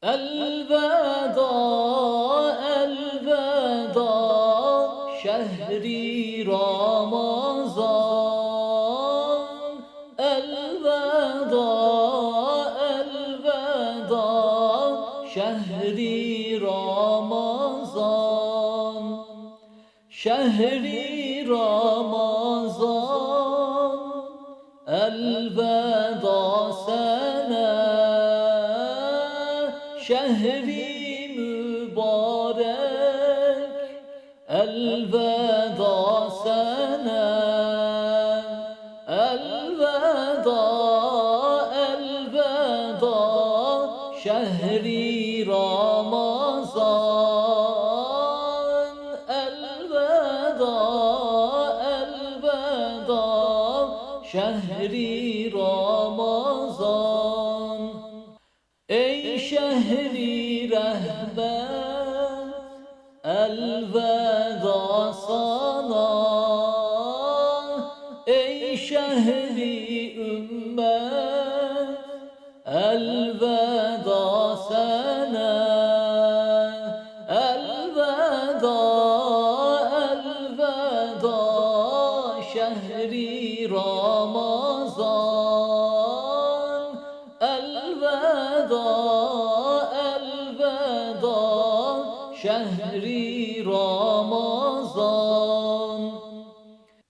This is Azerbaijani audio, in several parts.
Elveda, elveda, şehri Ramazan. Elveda, elveda, şehri Ramazan. Şehri Ramazan, elveda sana. Şehri mübarek, elveda sana. Elveda, elveda, şehri Ramazan. Elveda, elveda, şehri Ramazan. Ey şehri rahmet, elveda sana. Ey şehri ümmet, elveda sana. Elveda, elveda, şehri Ramazan. Elveda, elveda, şehri Ramazan.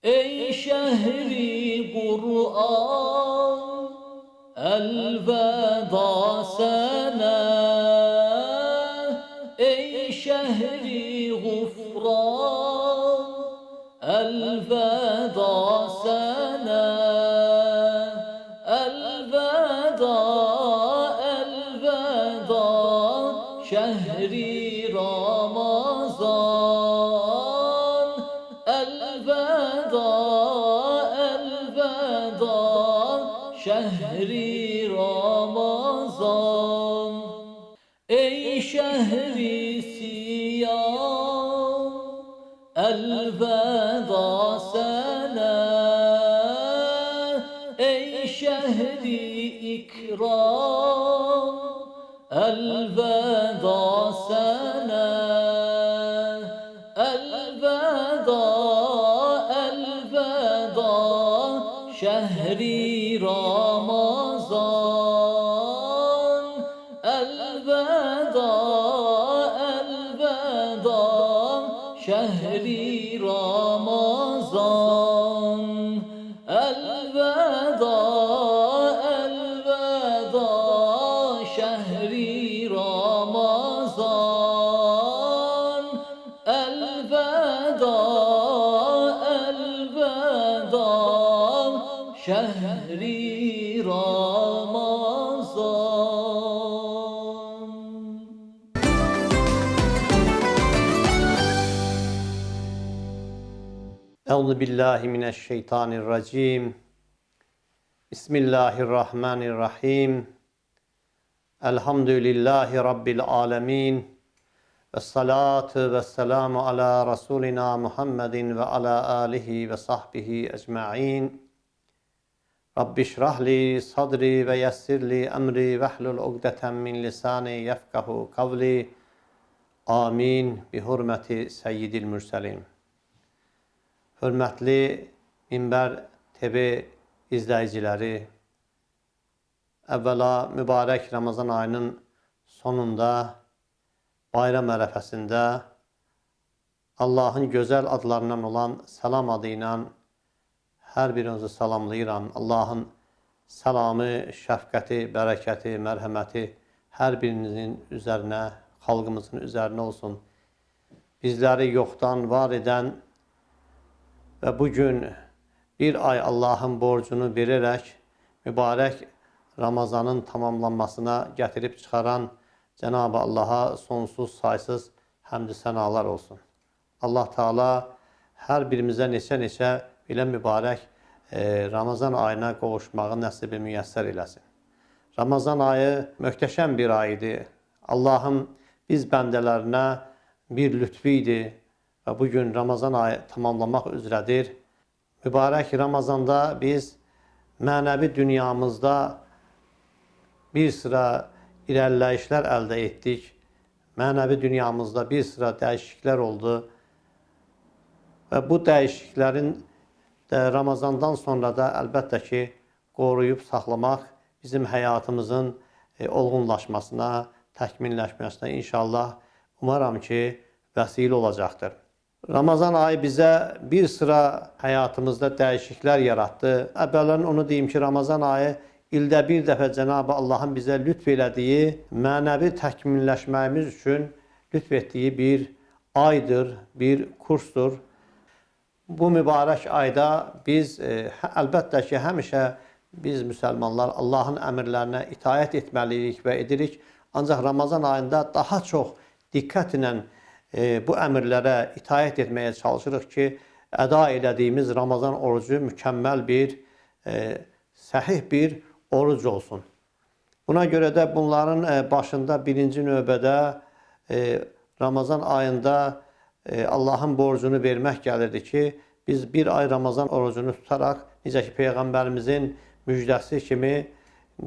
Ey şehri Kur'an, elveda sana. Ey şehri gufran, elveda sana. Elveda, elveda, şehri Ramazan. Elveda, elveda, şehri Ramazan. Ey şehri siyam, elveda sana. Ey şehri ikram, elveda sana. Elveda, elveda, şehri Ramazan. Elveda, elveda, şehri Ramazan. Elveda, elveda, şehri Ramazan. Elveda, elveda, şehri Ramazan. Euzu billahi mineşşeytanirracim. Bismillahirrahmanirrahim. Elhamdülillahi rabbil alamin. Vessalatu vesselamu ala rasulina Muhammedin ve ala alihi ve sahbihi ecmaîn. Rabbi şrahli sadri ve yessirli emri ve hlul ugdeten min lisani yefkahu kavli. Amin. Bi hurmeti seyyidil mürselin. Hörmətli Minbər TV izləyiciləri, əvvəla mübarək Ramazan ayının sonunda, bayram ərəfəsində Allahın gözəl adlarından olan salam adı ilə hər birinizi salamlayıram. Allahın salamı, şəfqəti, bərəkəti, mərhəməti hər birinizin üzərinə, xalqımızın üzərinə olsun. Bizləri yoxdan var edən və bugün bir ay Allahın borcunu verərək mübarək Ramazanın tamamlanmasına gətirib çıxaran Cenab-ı Allaha sonsuz saysız həmd-i sənalar olsun. Allah Teala hər birimizə neçə belə mübarək Ramazan ayına qovuşmağı nəsibi müyəssər eləsin. Ramazan ayı möhtəşəm bir aydır. Allah'ım biz bəndələrinə bir lütfu idi və bugün Ramazan ayı tamamlamaq üzrədir. Mübarək Ramazanda biz mənəvi dünyamızda bir sıra irəliləyişlər əldə etdik. Mənəvi dünyamızda bir sıra dəyişikliklər oldu. Və bu dəyişikliklərin də Ramazandan sonra da əlbəttə ki, qoruyub saxlamaq bizim həyatımızın olğunlaşmasına, təkmilləşməsinə inşallah umaram ki, vəsilə olacaqdır. Ramazan ayı bizə bir sıra həyatımızda dəyişikliklər yaratdı. Əvvələn onu deyim ki, Ramazan ayı ildə bir dəfə Cenab-ı Allahın bizə lütf elədiyi, mənəvi təkmilləşməyimiz üçün lütf etdiyi bir aydır, bir kursdur. Bu mübarək ayda biz əlbəttə ki, həmişə biz müsəlmanlar Allahın əmrlərinə itaət etməliyik və edirik. Ancaq Ramazan ayında daha çox diqqətlə bu əmrlərə itaət etməyə çalışırıq ki, əda elədiyimiz Ramazan orucu mükəmməl bir, səhih bir oruc olsun. Buna görə də bunların başında birinci növbədə Ramazan ayında Allahın borcunu vermək gəlirdi ki, biz bir ay Ramazan orucunu tutaraq, necə ki, Peyğəmbərimizin müjdəsi kimi,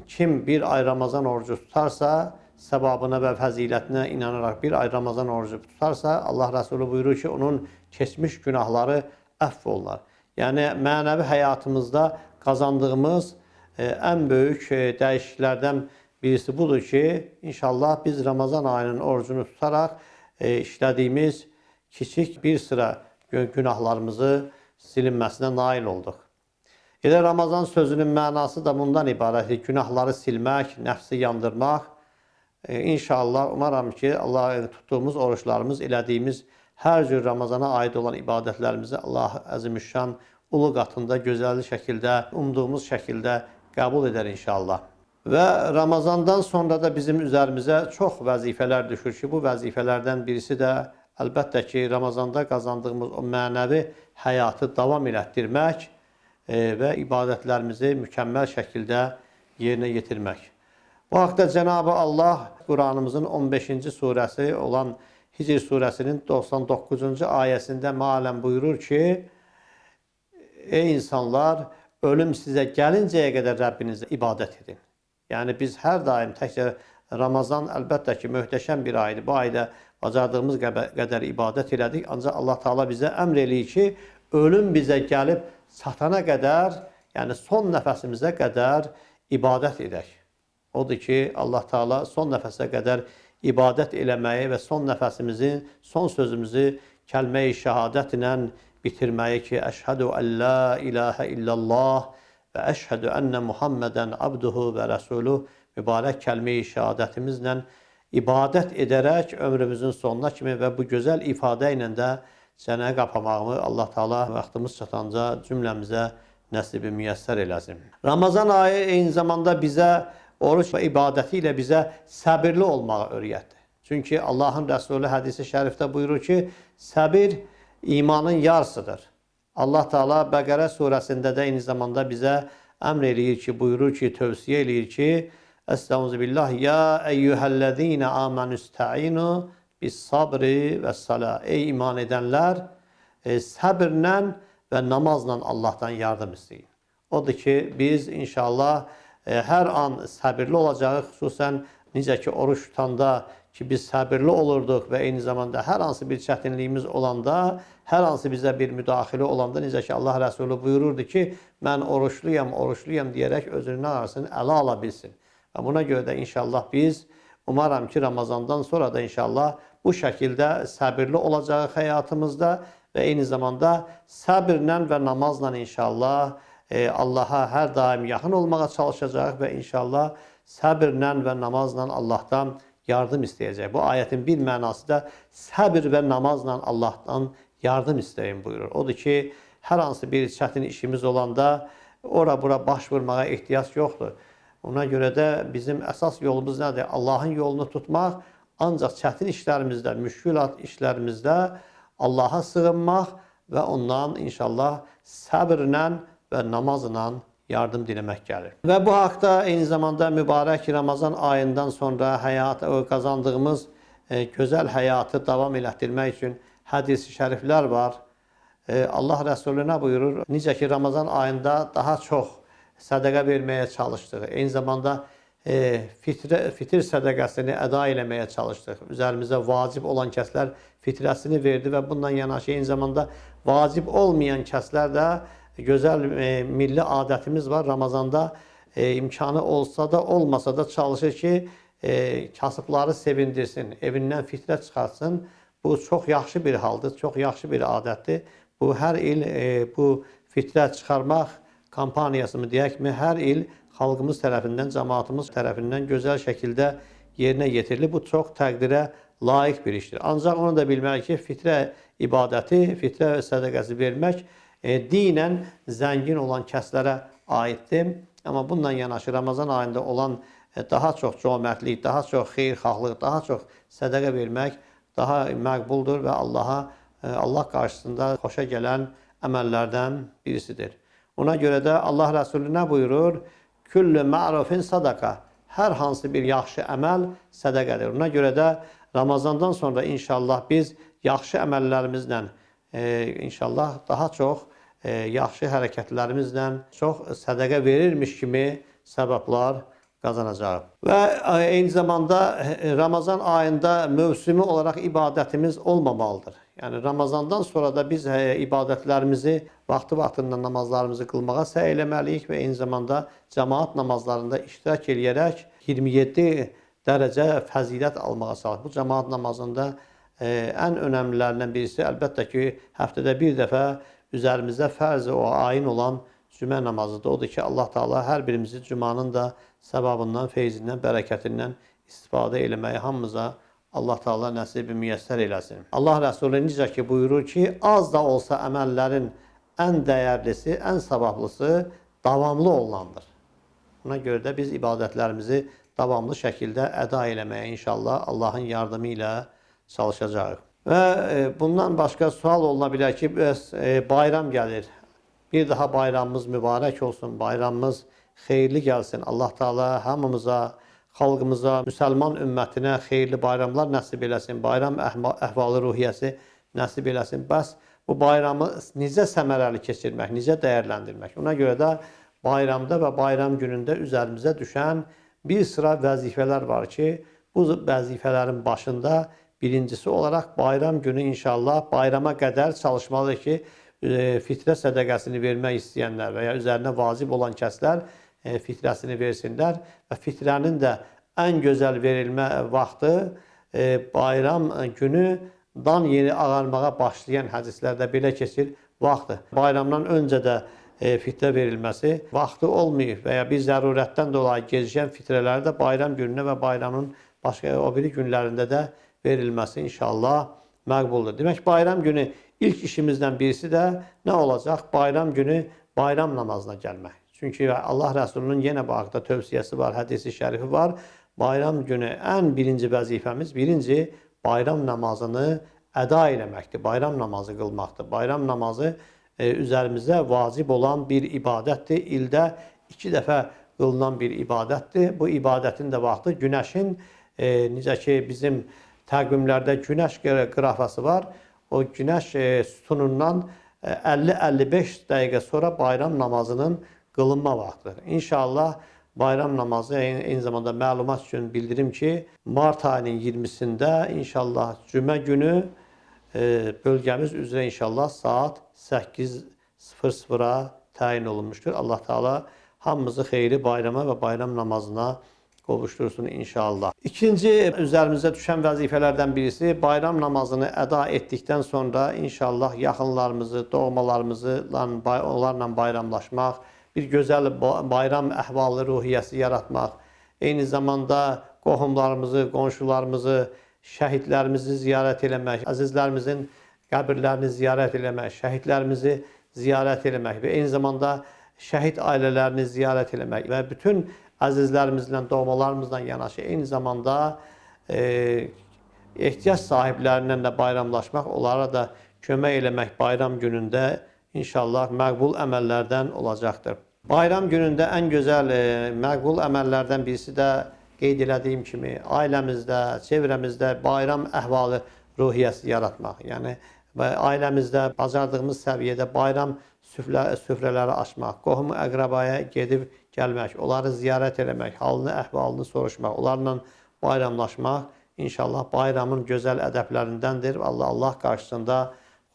kim bir ay Ramazan orucu tutarsa, səbabına və fəzilətinə inanaraq bir ay Ramazan orucu tutarsa, Allah Rəsulü buyurur ki, onun keçmiş günahları əfv olunar. Yəni, mənəvi həyatımızda qazandığımız ən böyük dəyişikliklərdən birisi budur ki, inşallah biz Ramazan ayının orucunu tutaraq işlədiyimiz kiçik bir sıra günahlarımızı silinməsinə nail olduq. Elə Ramazan sözünün mənası da bundan ibarətdir. Günahları silmək, nəfsi yandırmaq. İnşallah umaram ki, Allah tutduğumuz oruçlarımız, elədiyimiz hər cür Ramazana aid olan ibadətlərimizi Allah Əzimüşşan ulu qatında gözəl şəkildə, umduğumuz şəkildə qəbul edər inşallah. Və Ramazandan sonra da bizim üzərimizə çox vəzifələr düşür ki, bu vəzifələrdən birisi də əlbəttə ki, Ramazanda qazandığımız o mənəvi həyatı davam elətdirmək və ibadətlərimizi mükəmməl şəkildə yerinə yetirmək. Bu haqda Cenab-ı Allah Quranımızın 15-ci surəsi olan Hicr surəsinin 99-cu ayəsində mealen buyurur ki, ey insanlar, ölüm sizə gəlincəyə qədər Rəbbinizə ibadət edin. Yəni biz hər daim təkcə Ramazan əlbəttə ki, möhtəşəm bir aydır. Bu ayda bacardığımız qədər ibadət elədik. Ancaq Allah Teala bizə əmr eləyir ki, ölüm bizə gəlib çatana qədər, yəni son nəfəsimizə qədər ibadət edək. Odur ki, Allah Teala son nəfəsə qədər ibadət eləməyi və son nəfəsimizin, son sözümüzü kəlmə-i şəhadətlə bitirməyi ki, əşhədü ən la ilahə illallah və əşhədü ənə Muhammədən abduhu və rəsuluh mübarək kəlmə-i şəhadətimizlə ibadət edərək ömrümüzün sonuna kimi və bu gözəl ifadə ilə də cənə qapamağımı Allah Teala vaxtımız çatanca cümləmizə nəsibi müyəssər eləsin. Ramazan ayı eyni zamanda bizə oruç və ibadəti ilə bizə səbirli olmağı öyrətdi. Çünki Allahın Rəsulü hədisi şərifdə buyurur ki, səbir imanın yarısıdır. Allah Teala Bəqərə surəsində də eyni zamanda bizə əmr eləyir ki, buyurur ki, tövsiyə eləyir ki, Estağfirullah, ya eyyuhəllezine amenüstəinu bis sabri və salah. Ey iman edənlər, səbirlə və namazla Allahdan yardım istəyin. Odur ki, biz inşallah hər an səbirli olacağıq, xüsusən necə ki, oruç tutanda ki, biz səbirli olurduq və eyni zamanda hər hansı bir çətinliyimiz olanda, hər hansı bizə bir müdaxilə olanda, necə ki, Allah Rəsulü buyururdu ki, mən oruçluyam deyərək özünün arasını ələ ala bilsin. Və buna görə də inşallah biz umaram ki, Ramazandan sonra da inşallah bu şəkildə səbirli olacağıq həyatımızda və eyni zamanda səbirlə və namazla inşallah Allaha hər daim yaxın olmağa çalışacaq və inşallah səbirlə və namazla Allahdan yardım istəyəcək. Bu ayətin bir mənası da səbir və namazla Allahdan yardım istəyin buyurur. Odur ki, hər hansı bir çətin işimiz olanda ora-bura baş vurmağa ehtiyac yoxdur. Ona görə də bizim əsas yolumuz nədir? Allahın yolunu tutmaq, ancaq çətin işlərimizdə, müşkülat işlərimizdə Allaha sığınmaq və ondan inşallah səbirlə və namazla yardım diləmək gəlir. Və bu haqda eyni zamanda mübarək Ramazan ayından sonra qazandığımız gözəl həyatı davam elətdirmək üçün hədis-i şəriflər var. Allah Rəsulü nə buyurur? Necə ki, Ramazan ayında daha çox sədəqə verməyə çalışdığı, eyni zamanda fitir sədəqəsini əda eləməyə çalışdıq. Üzerimizə vacib olan kəslər fitrəsini verdi və bundan yanaşı eyni zamanda vacib olmayan kəslər də gözəl milli adətimiz var. Ramazanda imkanı olsa da olmasa da çalışır ki, kasıbları sevindirsin, evindən fitrə çıxartsın. Bu çox yaxşı bir haldır, çox yaxşı bir adətdir. Bu hər il bu fitrə çıxarmaq kampaniyası mı deyək mi, hər il xalqımız tərəfindən, cəmaatımız tərəfindən gözəl şəkildə yerinə yetirilir. Bu çox təqdirə layiq bir işdir. Ancaq onu da bilməliyik ki, fitrə ibadəti, fitrə sədəqəsi vermək dinən zəngin olan kəslərə aiddir. Amma bununla yanaşı Ramazan ayında olan daha çox cömertlik, daha çox xeyirxahlıq, daha çox sədəqə vermək daha məqbuldur və Allah qarşısında xoşa gələn əməllərdən birisidir. Ona görə də Allah Rəsulü nə buyurur? Küllü ma'rufin sadaka. Hər hansı bir yaxşı əməl sədəqədir. Ona görə də Ramazandan sonra inşallah biz yaxşı əməllərimizlə, inşallah daha çox yaxşı hərəkətlərimizlə çox sədəqə verirmiş kimi səbəblər qazanacaq. Və eyni zamanda Ramazan ayında mövsümü olaraq ibadətimiz olmamalıdır. Yəni Ramazandan sonra da biz ibadətlərimizi vaxtı-vaxtında namazlarımızı qılmağa səy eləməliyik və eyni zamanda cəmaat namazlarında iştirak eləyərək 27 dərəcə fəzilət almağa çalışır. Bu cəmaat namazında ən önəmlilərindən birisi əlbəttə ki, həftədə bir dəfə üzərimizdə fərz o ayin olan cümə namazıdır. Odur ki, Allah Teala hər birimizi cümanın da səbabından, feyzindən, bərəkətindən istifadə eləməyi hamımıza Allah Teala nəsibi müyəssər eləsin. Allah Rəsulü necə ki buyurur ki, az da olsa əməllərin ən dəyərlisi, ən savablısı davamlı olandır. Buna görə də biz ibadətlərimizi davamlı şəkildə əda eləməyə inşallah Allahın yardımı ilə çalışacağıq. Və bundan başqa sual oluna bilər ki, bayram gəlir. Bir daha bayramımız mübarək olsun, bayramımız xeyirli gəlsin. Allah Teala hamımıza, xalqımıza, müsəlman ümmətinə xeyirli bayramlar nəsib eləsin, bayram əhvalı ruhiyyəsi nəsib eləsin. Bəs bu bayramı necə səmərəli keçirmək, necə dəyərləndirmək? Ona görə də bayramda və bayram günündə üzərimizə düşən bir sıra vəzifələr var ki, bu vəzifələrin başında birincisi olaraq bayram günü inşallah bayrama qədər çalışmalıdır ki, fitrə sədəqəsini vermək istəyənlər və ya üzərinə vacib olan kəslər fitrəsini versinlər və fitrənin də ən gözəl verilmə vaxtı bayram günü dan yeni ağarmağa başlayan hədislərdə belə keçir vaxtdır. Bayramdan öncə də fitrə verilməsi vaxtı olmayıb və ya bir zərurətdən dolayı gecikən fitrələri də bayram gününə və bayramın başqa o biri günlərində də verilməsi inşallah məqbuldur. Demək, bayram günü ilk işimizdən birisi də nə olacaq? Bayram günü bayram namazına gəlmək. Çünki Allah Rəsulunun yenə bu haqda tövsiyəsi var, hədisi şərifi var. Bayram günü ən birinci vəzifəmiz, birinci bayram namazını əda eləməkdir, bayram namazı qılmaqdır. Bayram namazı üzərimizdə vacib olan bir ibadətdir, ildə 2 dəfə qılınan bir ibadətdir. Bu ibadətin də vaxtı günəşin, necə ki bizim təqvimlərdə günəş qrafası var, o günəş sütunundan 50-55 dəqiqə sonra bayram namazının qılınma vaxtıdır. İnşallah bayram namazı eyni zamanda məlumat üçün bildirim ki, mart ayının 20-sində inşallah cümə günü bölgəmiz üzrə inşallah saat 8:00-a təyin olunmuşdur. Allah Teala hamımızı xeyirli bayrama və bayram namazına qovuştursun inşallah. İkinci üzərimizə düşən vəzifələrdən birisi bayram namazını əda etdikdən sonra inşallah yaxınlarımızı, doğmalarımızı onlarla bayramlaşmaq, bir gözəl bayram əhvalı ruhiyyəsi yaratmaq, eyni zamanda qohumlarımızı, qonşularımızı, şəhidlərimizi ziyarət eləmək, əzizlərimizin qəbirlərini ziyarət eləmək, şəhidlərimizi ziyarət eləmək və eyni zamanda şəhid ailələrini ziyarət eləmək və bütün əzizlərimizlə, doğmalarımızla yanaşı eyni zamanda ehtiyac sahiblərindən də bayramlaşmaq, onlara da kömək eləmək bayram günündə inşallah məqbul əməllərdən olacaqdır. Bayram günündə ən gözəl məqbul əməllərdən birisi də qeyd elədiyim kimi ailəmizdə, çevrəmizdə bayram əhvalı ruhiyyəsi yaratmaq. Yəni ailəmizdə bacardığımız səviyyədə bayram süfrələri açmaq, qohum əqrabaya gedib gəlmək, onları ziyarət eləmək, halını, əhvalını soruşmaq, onlarla bayramlaşmaq inşallah bayramın gözəl ədəblərindəndir. Allah qarşısında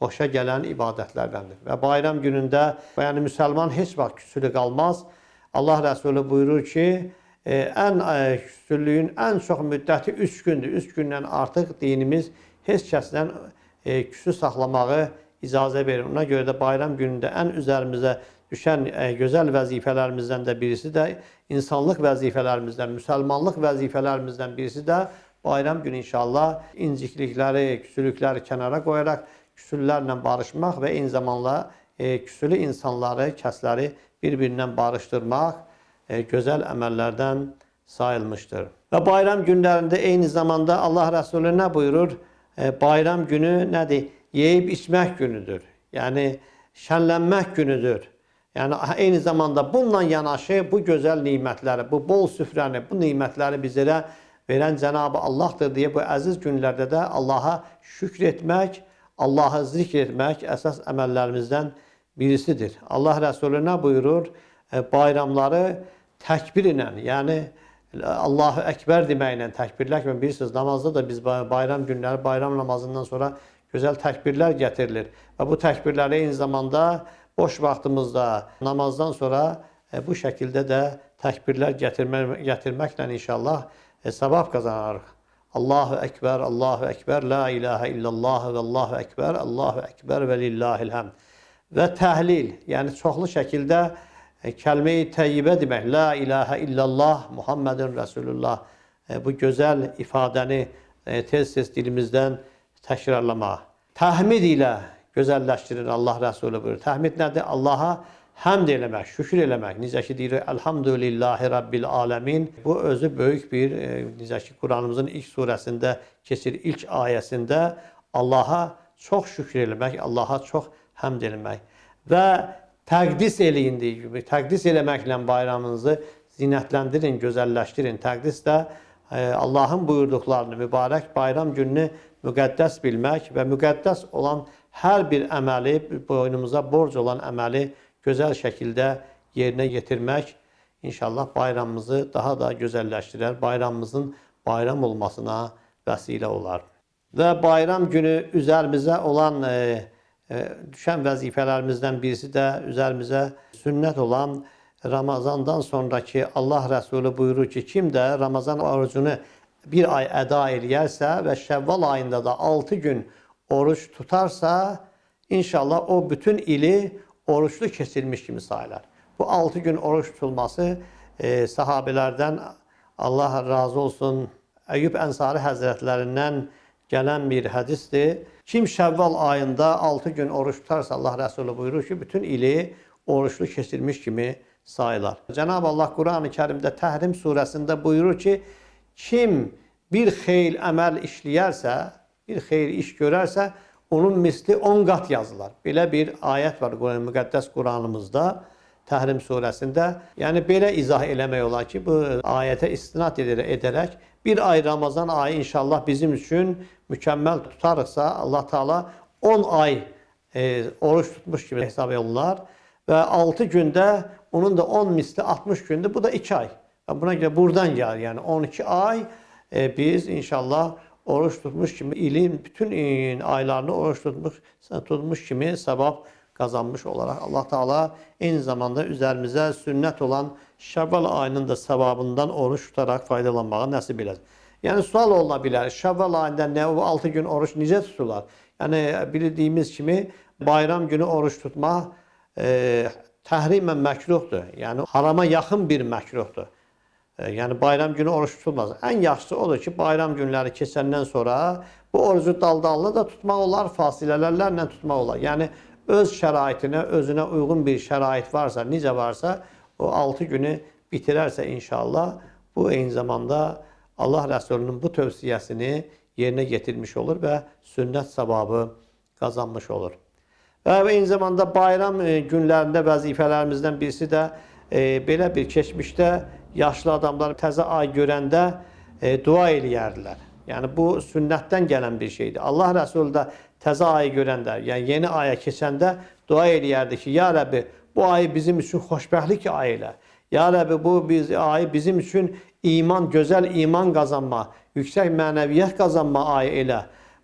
xoşa gələn ibadətlərdəndir. Və bayram günündə yəni müsəlman heç vaxt küsülü qalmaz. Allah Rəsulü buyurur ki, küsüllüyün ən çox müddəti 3 gündür. 3 gündən artıq dinimiz heç kəsdən küsü saxlamağı icazə verir. Ona görə də bayram günündə ən üzərimizə düşən gözəl vəzifələrimizdən də birisi də insanlıq vəzifələrimizdən, müsəlmanlıq vəzifələrimizdən birisi də bayram günü inşallah inciklikləri, küsülükləri kənara qoyaraq küsüllərlə barışmaq və eyni zamanda küsülü insanları, kəsləri bir-birindən barışdırmaq gözəl əməllərdən sayılmışdır. Və bayram günlərində eyni zamanda Allah Rəsulü nə buyurur? Bayram günü nədir? Yeyib içmək günüdür. Yəni şənlənmək günüdür. Yəni eyni zamanda bununla yanaşı bu gözəl nimətləri, bu bol süfrəni, bu nimətləri bizlərə verən Cənab-ı Allahdır deyə bu əziz günlərdə də Allaha şükr etmək, Allahı zikr etmək əsas əməllərimizdən birisidir. Allah Rəsulü nə buyurur? Bayramları təkbir ilə, yəni Allahu Əkbər deməklə təkbirləklə bilirsiniz, namazda da biz bayram günləri, bayram namazından sonra gözəl təkbirlər gətirilir. Və bu təkbirləri eyni zamanda boş vaxtımızda, namazdan sonra bu şəkildə də təkbirlər gətirməklə inşallah savab qazanarıq. Allahu Əkbər, Allahu Əkbər, La ilahə illallah və Allahu Əkbər, Allahu Əkbər və lillahil həmd. Və təhlil, yəni çoxlu şəkildə kəlmə-i təyyibə demək, La ilahə illallah, Muhammedun Resulullah. Bu gözəl ifadəni tez-tez dilimizdən təkrarlamaq. Təhmid ilə gözəlləşdirir Allah Rəsulü buyurur. Təhmid nədir? Allaha həmd eləmək, şükür eləmək. Necə ki deyir, Elhamdülillahi Rabbil aləmin. Bu özü böyük bir, necə ki Quranımızın ilk surəsində keçir, ilk ayəsində Allaha çox şükür eləmək, Allaha çox həmd eləmək. Və təqdis eləyin deyir kimi, təqdis eləməklə bayramınızı zinətləndirin, gözəlləşdirin. Təqdis də Allahın buyurduqlarını, mübarək bayram gününü müqəddəs bilmək və müqəddəs olan hər bir əməli, boynumuza borc olan əməli gözəl şəkildə yerinə yetirmək inşallah bayramımızı daha da gözəlləşdirər, bayramımızın bayram olmasına vəsilə olar. Və bayram günü üzərimizə olan düşən vəzifələrimizdən birisi də üzərimizə sünnət olan Ramazandan sonraki Allah Rəsulü buyurur ki, kim də Ramazan orucunu bir ay əda eləyərsə və Şəvval ayında da 6 gün oruç tutarsa, inşallah o bütün ili oruçlu keçirmiş kimi sayılar. Bu 6 gün oruç tutulması sahabelərdən Allah razı olsun Əyyub Ənsari Həzrətlərindən gələn bir hədisdir. Kim Şəvval ayında 6 gün oruç tutarsa Allah Rəsulü buyurur ki, bütün ili oruçlu keçirmiş kimi sayılar. Cenab-ı Allah Quran-ı Kərimdə Təhrim surəsində buyurur ki, kim bir xeyir əməl işləyərsə, bir xeyir iş görərsə, onun misli 10 qat yazılar. Belə bir ayət var müqəddəs Quranımızda, Təhrim surəsində. Yəni, belə izah eləmək olar ki, bu ayətə istinad edərək, bir ay Ramazan ayı inşallah bizim üçün mükəmməl tutarıqsa, Allah Teala 10 ay oruç tutmuş kimi hesab olunlar və 6 gündə, onun da 10 misli 60 gündür, bu da 2 ay. Buna görə buradan gəlir, yəni 12 ay biz inşallah oruç tutmuş kimi, ilin bütün aylarını oruç tutmuş kimi savab qazanmış olaraq Allah Teala eyni zamanda üzərimizə sünnət olan Şəvval ayının da savabından oruç tutaraq faydalanmağa nəsib eləsin. Yəni sual oluna bilər, Şəvval ayında nə o 6 gün oruç necə tuturlar? Yəni bildiyimiz kimi bayram günü oruç tutmaq təhrimən məkruhdur. Yəni harama yaxın bir məkruhdur. Yəni bayram günü oruç tutulmaz. Ən yaxşısı odur ki, bayram günləri keçəndən sonra bu orucu dal-dallı da tutmaq olar, fasilələrlə tutmaq olar. Yəni öz şəraitinə, özünə uyğun bir şərait varsa, necə varsa o 6 günü bitirərsə inşallah bu eyni zamanda Allah Rəsulünün bu tövsiyəsini yerinə getirmiş olur və sünnət savabı qazanmış olur. Və eyni zamanda bayram günlərində vəzifələrimizdən birisi də belə bir keçmişdə yaşlı adamlar təzə ay görəndə dua eləyərdilər. Yəni bu sünnətdən gələn bir şeydir. Allah Rəsulü də təzə ayı görəndə, yəni yeni aya keçəndə dua eləyərdi ki, ya Rəbbi, bu ayı bizim üçün xoşbəxtlik ayı elə. Ya Rabbi bu ayı bizim için iman, güzel iman kazanma, yüksek maneviyat kazanma ayı elə.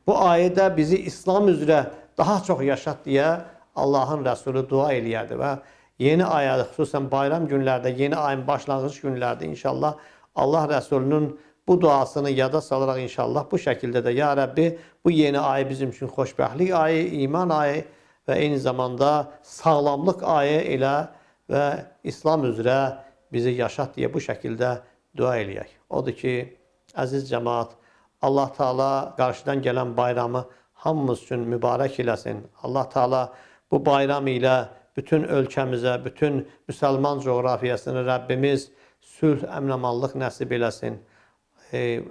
Bu ayda bizi İslam üzrə daha çox yaşat deyə Allahın Resulü dua eləyərdi və yeni aya, xüsusən bayram günlərdə, yeni ayın başlanğıc günlərdə inşallah Allah Resulünün bu duasını yada salaraq inşallah bu şəkildə də ya Rabbi bu yeni ayı bizim üçün xoşbəxtlik ayı, iman ayı və eyni zamanda sağlamlıq ayı elə və İslam üzrə bizi yaşat deyə bu şəkildə dua eləyək. Odur ki, əziz cəmaat, Allah Teala qarşıdan gələn bayramı hamımız üçün mübarək eləsin. Allah Teala bu bayram ilə bütün ölkəmizə, bütün müsəlman coğrafiyasını Rəbbimiz sülh, əmin-amanlıq nəsib eləsin.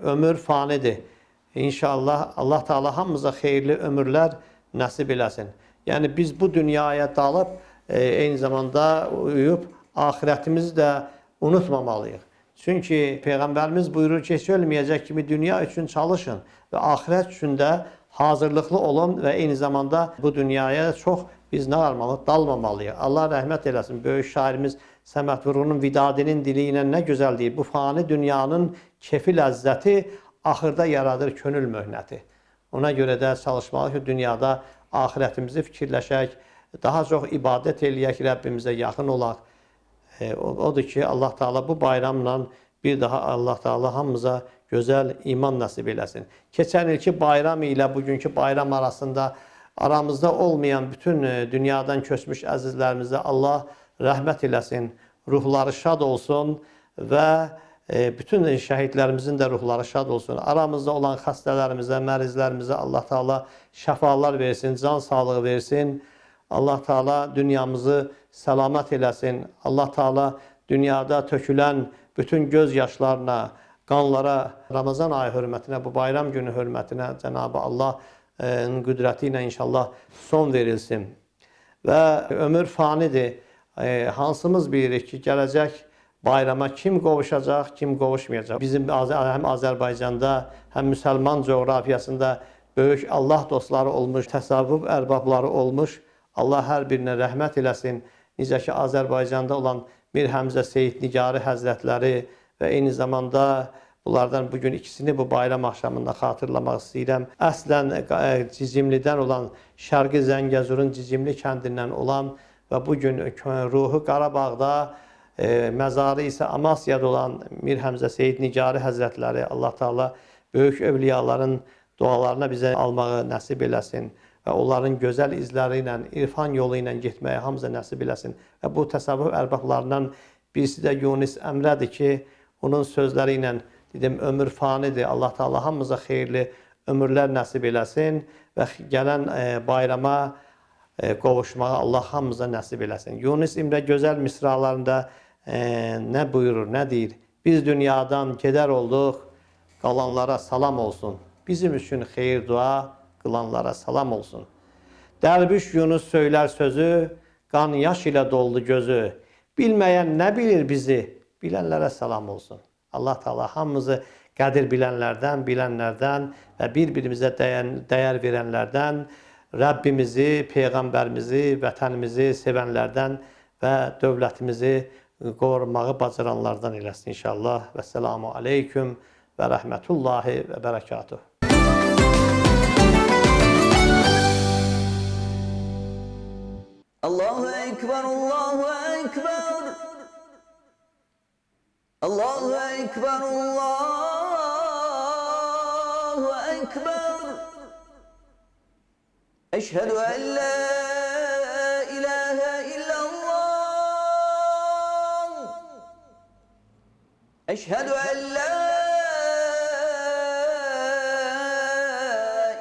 Ömür fanidir. İnşallah Allah Teala hamımıza xeyirli ömürlər nəsib eləsin. Yəni biz bu dünyaya dalıb eyni zamanda uyuyub ahirətimizi də unutmamalıyıq. Çünki Peyğəmbərimiz buyurur ki, heç ölməyəcək kimi dünya üçün çalışın və ahirət üçün də hazırlıqlı olun və eyni zamanda bu dünyaya çox biz nə almalıyıq? Dalmamalıyıq. Allah rəhmət eləsin. Böyük şairimiz Səməd Vurğunun Vidadinin dili ilə nə gözəl deyir. Bu fani dünyanın kefi ləzzəti axırda yaradır könül möhnəti. Ona görə də çalışmalıyıq ki, dünyada ahirətimizi fikirləşək, daha çox ibadət eləyək, Rəbbimizə yaxın olaq. Odur ki, Allah Teala bu bayramla bir daha Allah Teala hamımıza gözəl iman nəsib eləsin. Keçən ilki bayram ilə bugünkü bayram arasında aramızda olmayan bütün dünyadan köçmüş əzizlərimizə Allah rəhmət eləsin, ruhları şad olsun və bütün şəhidlərimizin də ruhları şad olsun. Aramızda olan xəstələrimizə, mərizlərimizə Allah Teala şəfalar versin, can sağlığı versin. Allah Teala dünyamızı səlamət eləsin. Allah Teala dünyada tökülən bütün göz yaşlarına, qanlara, Ramazan ayı hörmətinə, bu bayram günü hörmətinə Cenab-ı Allah'ın qüdrəti ilə inşallah son verilsin. Və ömür fanidir. Hansımız bilirik ki, gələcək bayrama kim qovuşacaq, kim qovuşmayacaq. Bizim həm Azərbaycanda, həm müsəlman coğrafiyasında böyük Allah dostları olmuş, təsavvuf ərbabları olmuş. Allah hər birinə rəhmət eləsin. Necə ki, Azərbaycanda olan Mir Həmzə Seyid Nigari Həzrətləri və eyni zamanda bunlardan bugün ikisini bu bayram axşamında xatırlamaq istəyirəm. Əslən Cicimlidən olan, Şərqi Zəngəzurun Cicimli kəndindən olan və bugün ruhu Qarabağda, məzarı isə Amasya'da olan Mir Həmzə Seyid Nigari Həzrətləri Allah Teala böyük övliyaların dualarına bizə almağı nəsib eləsin və onların gözəl izləri ilə, irfan yolu ilə getməyə hamıza nəsib eləsin. Və bu təsavvuf ərbablarından birisi də Yunus Əmrədir ki, onun sözləri ilə dedim, ömür fanidir. Allah Teala hamımıza xeyirli ömürlər nəsib eləsin və gələn bayrama qovuşmağa Allah hamımıza nəsib eləsin. Yunus İmrə gözəl misralarında nə buyurur, nə deyir? Biz dünyadan gedər olduq, qalanlara salam olsun. Bizim üçün xeyir dua, qılanlara salam olsun. Dərviş Yunus söylər sözü, qan yaş ilə doldu gözü. Bilməyən nə bilir bizi, bilənlərə salam olsun. Allah Teala hamımızı qədir bilənlərdən və bir-birimizə dəyər verənlərdən, Rəbbimizi, Peyğəmbərimizi, vətənimizi sevənlərdən və dövlətimizi qorumağı bacaranlardan eləsin inşallah. Və selamu aleyküm və rəhmətullahi və bərəkatuhu. Allahu Ekber, Allahu Ekber. Allahu Ekber, Allahu Ekber. Eşhedü en la ilahe illallah. Eşhedü en la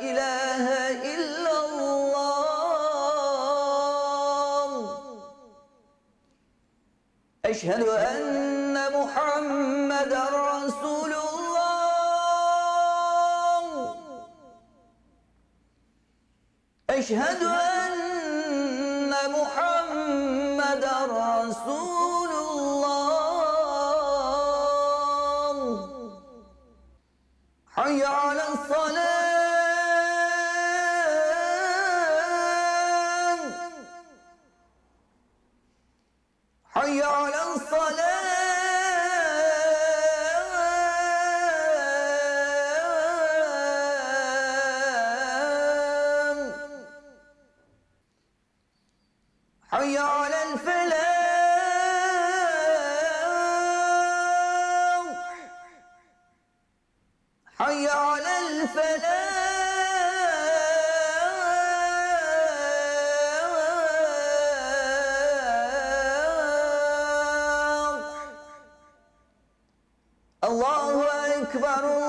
ilahe illallah. Eşhedü enne Muhammeden Resulullah. Eşhedü enne Muhammeden Resulullah. Hayya alassalah. Hayya alassalah. حي على الفلاح الله أكبر